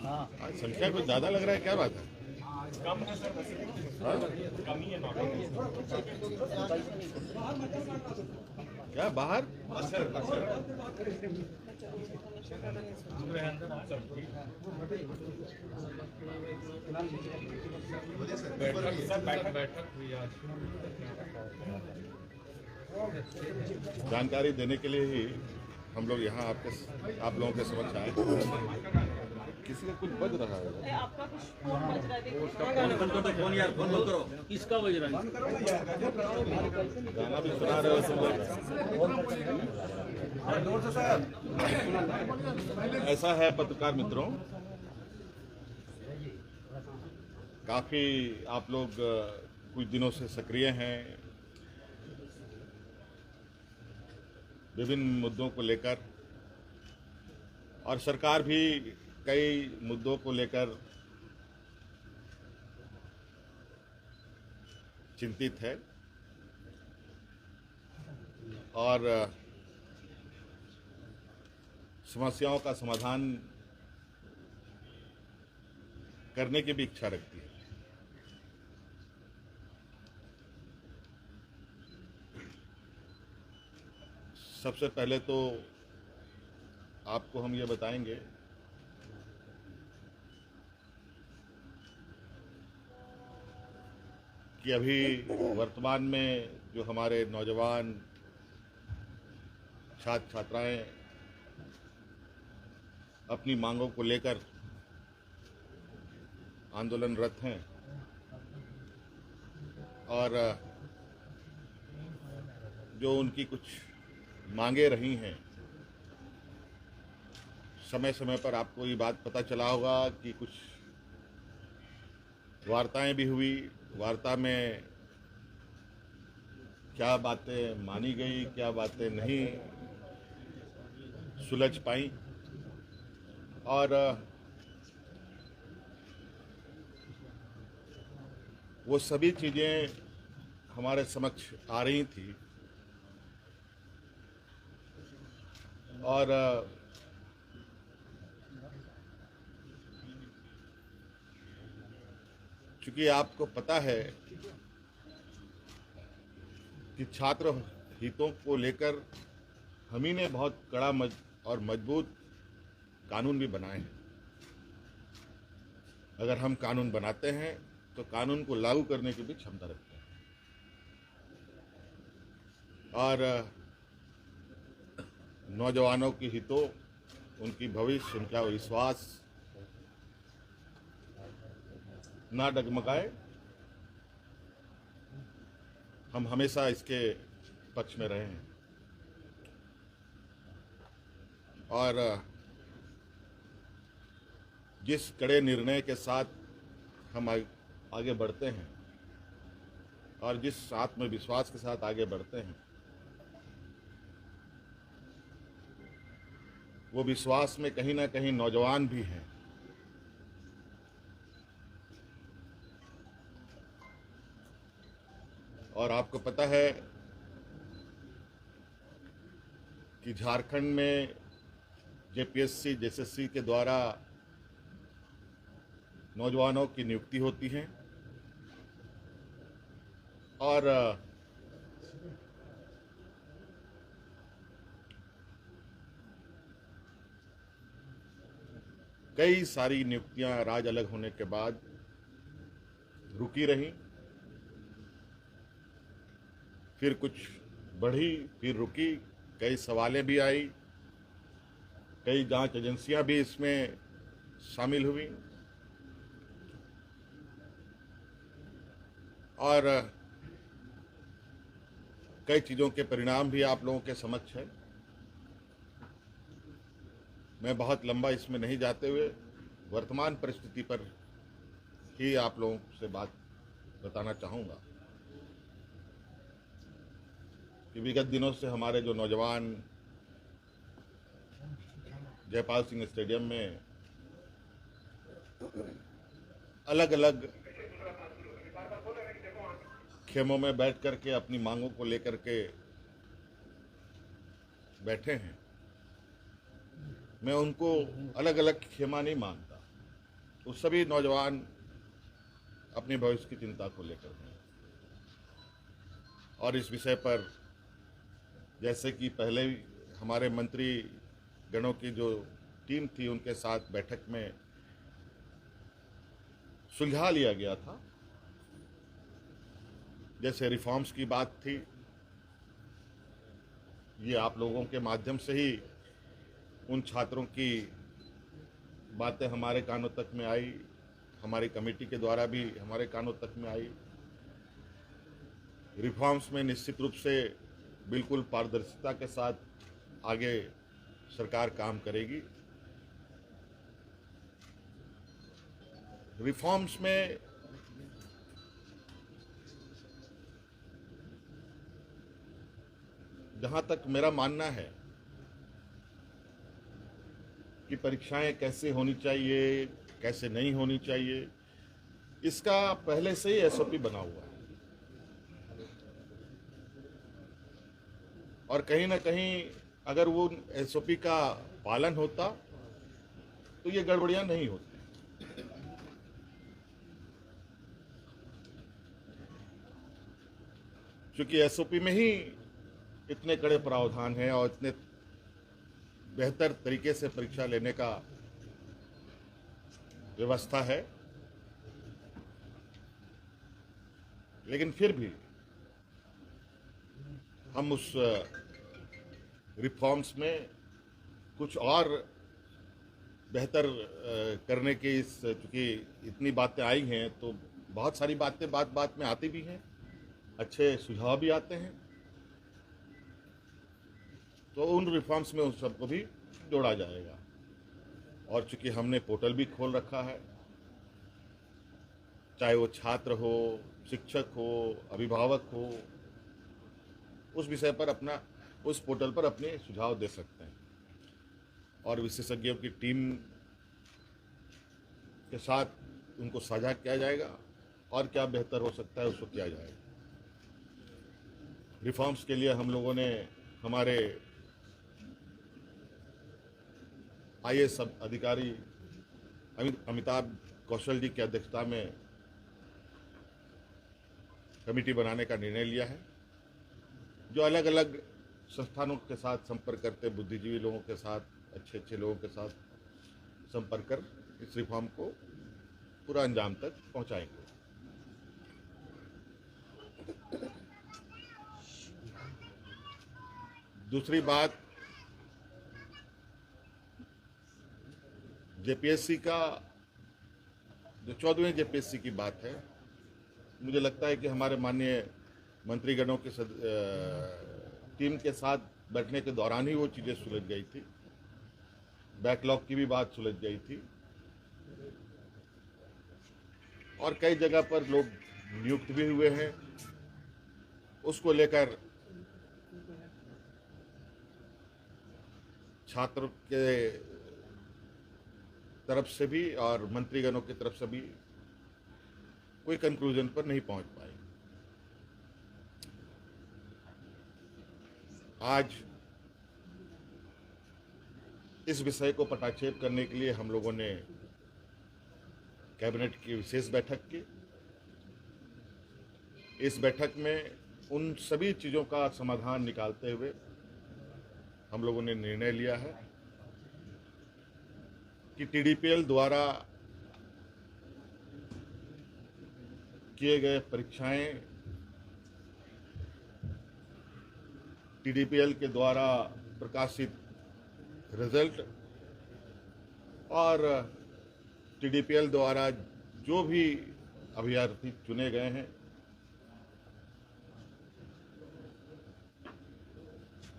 आज संख्या कुछ ज्यादा लग रहा है, क्या बात है? कम है सर, हाँ? कम ही है नॉर्मल। क्या बाहर? बैठक हुई आज। जानकारी देने के लिए ही हम लोग यहाँ आप लोगों के समक्ष आए। किसी का कुछ बज रहा है? आपका कुछ फोन बज रहा है, देखिए। बंद करो फोन यार, फोन बंद करो। किसका बज रहा है? गाना भी सुना रहे हो तुम लोग। ऐसा है पत्रकार मित्रों, काफी आप लोग कुछ दिनों से सक्रिय हैं, विभिन्न मुद्दों को लेकर, और सरकार भी कई मुद्दों को लेकर चिंतित है और समस्याओं का समाधान करने की भी इच्छा रखती है। सबसे पहले तो आपको हम ये बताएंगे कि अभी वर्तमान में जो हमारे नौजवान छात्र छात्राएं अपनी मांगों को लेकर आंदोलनरत हैं और जो उनकी कुछ मांगे रही हैं, समय समय पर आपको ये बात पता चला होगा कि कुछ वार्ताएं भी हुई। वार्ता में क्या बातें मानी गई, क्या बातें नहीं सुलझ पाई, और वो सभी चीज़ें हमारे समक्ष आ रही थी और चूंकि आपको पता है कि छात्र हितों को लेकर हम ही ने बहुत कड़ा और मजबूत कानून भी बनाए हैं। अगर हम कानून बनाते हैं तो कानून को लागू करने की भी क्षमता रखते हैं, और नौजवानों के हितों, उनकी भविष्य, उनका विश्वास ना डगमगाए, हम हमेशा इसके पक्ष में रहे हैं। और जिस कड़े निर्णय के साथ हम आगे बढ़ते हैं और जिस आत्मविश्वास के साथ आगे बढ़ते हैं, वो विश्वास में कहीं ना कहीं नौजवान भी हैं। और आपको पता है कि झारखंड में जेपीएससी जेएसएससी के द्वारा नौजवानों की नियुक्ति होती है और कई सारी नियुक्तियां राज्य अलग होने के बाद रुकी रहीं, फिर कुछ बढ़ी, फिर रुकी, कई सवालें भी आई, कई जांच एजेंसियां भी इसमें शामिल हुई, और कई चीज़ों के परिणाम भी आप लोगों के समक्ष है। मैं बहुत लंबा इसमें नहीं जाते हुए वर्तमान परिस्थिति पर ही आप लोगों से बात बताना चाहूँगा कि विगत दिनों से हमारे जो नौजवान जयपाल सिंह स्टेडियम में अलग अलग खेमों में बैठ करके अपनी मांगों को लेकर के बैठे हैं, मैं उनको अलग अलग खेमा नहीं मानता। वो सभी नौजवान अपने भविष्य की चिंता को लेकर हैं। और इस विषय पर जैसे कि पहले ही हमारे मंत्री गणों की जो टीम थी उनके साथ बैठक में सुलझा लिया गया था, जैसे रिफॉर्म्स की बात थी, ये आप लोगों के माध्यम से ही उन छात्रों की बातें हमारे कानों तक में आई, हमारी कमेटी के द्वारा भी हमारे कानों तक में आई। रिफॉर्म्स में निश्चित रूप से बिल्कुल पारदर्शिता के साथ आगे सरकार काम करेगी। रिफॉर्म्स में जहां तक मेरा मानना है कि परीक्षाएं कैसे होनी चाहिए, कैसे नहीं होनी चाहिए, इसका पहले से ही एसओपी बना हुआ है। और कहीं ना कहीं अगर वो एसओपी का पालन होता तो ये गड़बड़ियां नहीं होती। क्योंकि एसओपी में ही इतने कड़े प्रावधान हैं और इतने बेहतर तरीके से परीक्षा लेने का व्यवस्था है, लेकिन फिर भी हम उस रिफॉर्म्स में कुछ और बेहतर करने की चूँकि इतनी बातें आई हैं तो बहुत सारी बातें बात बात में आती भी हैं, अच्छे सुझाव भी आते हैं, तो उन रिफॉर्म्स में उन सबको भी जोड़ा जाएगा। और चूंकि हमने पोर्टल भी खोल रखा है, चाहे वो छात्र हो, शिक्षक हो, अभिभावक हो, उस विषय पर अपना उस पोर्टल पर अपने सुझाव दे सकते हैं और विशेषज्ञों की टीम के साथ उनको साझा किया जाएगा और क्या बेहतर हो सकता है उसको किया जाएगा। रिफॉर्म्स के लिए हम लोगों ने हमारे आईएएस अधिकारी अमिताभ कौशल जी की अध्यक्षता में कमेटी बनाने का निर्णय लिया है, जो अलग अलग संस्थानों के साथ संपर्क करते, बुद्धिजीवी लोगों के साथ, अच्छे अच्छे लोगों के साथ संपर्क कर इस रिफॉर्म को पूरा अंजाम तक पहुंचाएंगे। दूसरी बात, जेपीएससी का जो 14वें जेपीएससी की बात है, मुझे लगता है कि हमारे माननीय मंत्रीगणों के टीम के साथ बैठने के दौरान ही वो चीज़ें सुलझ गई थी, बैकलॉग की भी बात सुलझ गई थी और कई जगह पर लोग नियुक्त भी हुए हैं। उसको लेकर छात्र के तरफ से भी और मंत्रीगणों की तरफ से भी कोई कंक्लूजन पर नहीं पहुंच पाए। आज इस विषय को पटाक्षेप करने के लिए हम लोगों ने कैबिनेट की विशेष बैठक की। इस बैठक में उन सभी चीज़ों का समाधान निकालते हुए हम लोगों ने निर्णय लिया है कि टीडीपीएल द्वारा किए गए परीक्षाएं, टीडीपीएल के द्वारा प्रकाशित रिजल्ट और टीडीपीएल द्वारा जो भी अभ्यर्थी चुने गए हैं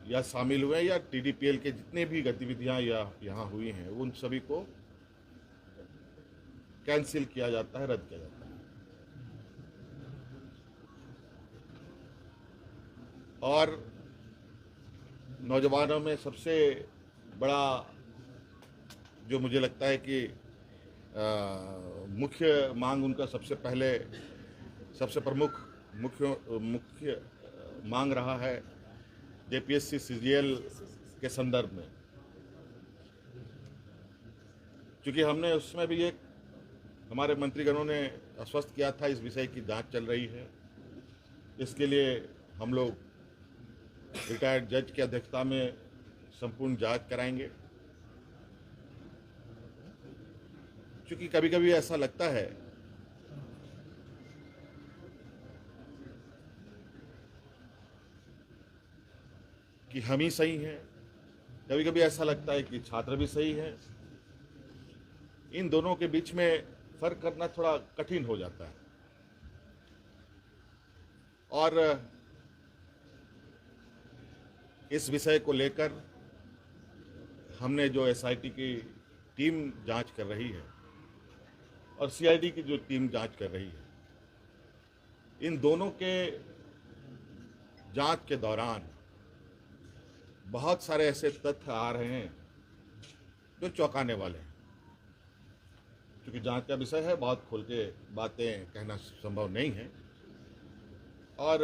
या शामिल हुए या टीडीपीएल के जितने भी गतिविधियां यहाँ हुई हैं उन सभी को कैंसिल किया जाता है, रद्द किया जाता है। और नौजवानों में सबसे बड़ा जो मुझे लगता है कि मुख्य मांग उनका सबसे प्रमुख मुख्य मांग रहा है जेपीएससी सीजीएल के संदर्भ में, क्योंकि हमने उसमें भी एक हमारे मंत्रीगणों ने आश्वस्त किया था, इस विषय की जांच चल रही है। इसके लिए हम लोग रिटायर्ड जज की अध्यक्षता में संपूर्ण जांच कराएंगे। क्योंकि कभी कभी ऐसा लगता है कि हम ही सही हैं, कभी कभी ऐसा लगता है कि छात्र भी सही है। इन दोनों के बीच में फर्क करना थोड़ा कठिन हो जाता है। और इस विषय को लेकर हमने जो एसआईटी की टीम जांच कर रही है और सीआईडी की जो टीम जांच कर रही है, इन दोनों के जांच के दौरान बहुत सारे ऐसे तथ्य आ रहे हैं जो चौंकाने वाले हैं। क्योंकि जांच का विषय है, बहुत खोल के बातें कहना संभव नहीं है। और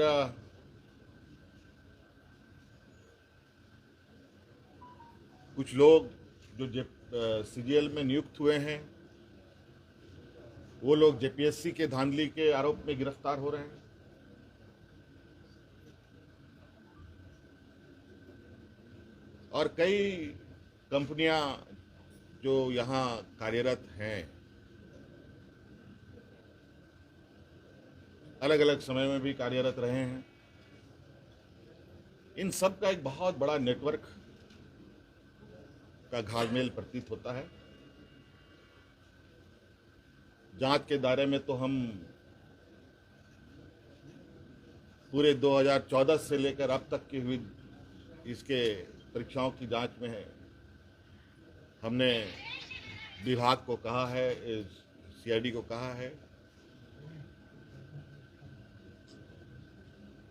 कुछ लोग जो सीजीएल में नियुक्त हुए हैं, वो लोग जेपीएससी के धांधली के आरोप में गिरफ्तार हो रहे हैं। और कई कंपनियां जो यहाँ कार्यरत हैं, अलग अलग समय में भी कार्यरत रहे हैं, इन सब का एक बहुत बड़ा नेटवर्क का घालमेल प्रतीत होता है। जांच के दायरे में तो हम पूरे 2014 से लेकर अब तक की हुई इसके परीक्षाओं की जांच में है। हमने विभाग को कहा है, सीआईडी को कहा है,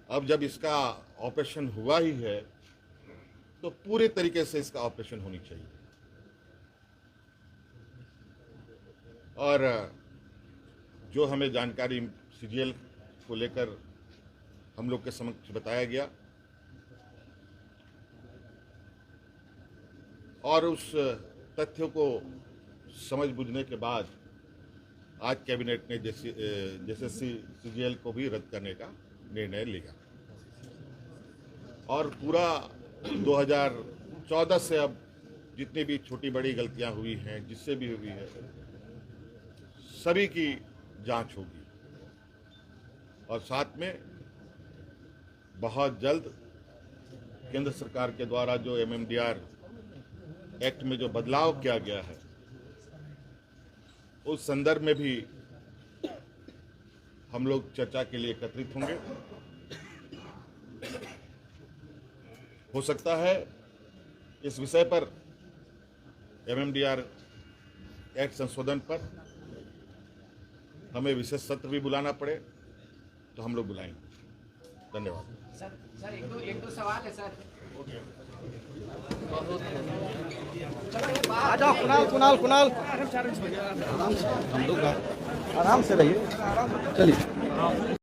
अब जब इसका ऑपरेशन हुआ ही है तो पूरे तरीके से इसका ऑपरेशन होनी चाहिए। और जो हमें जानकारी सीजीएल को लेकर हम लोग के समक्ष बताया गया और उस तथ्यों को समझ बुझने के बाद आज कैबिनेट ने जैसे सीजीएल को भी रद्द करने का निर्णय लिया। और पूरा 2014 से अब जितनी भी छोटी बड़ी गलतियां हुई हैं, जिससे भी हुई है, सभी की जांच होगी। और साथ में बहुत जल्द केंद्र सरकार के द्वारा जो एमएमडीआर एक्ट में जो बदलाव किया गया है, उस संदर्भ में भी हम लोग चर्चा के लिए एकत्रित होंगे। हो सकता है इस विषय पर एमएमडीआर एक्ट संशोधन पर हमें विशेष सत्र भी बुलाना पड़े, तो हम लोग बुलाएंगे। धन्यवाद। सर एक दो सवाल है सर। आ जाओ कुणाल आराम से रहिए, चलिए।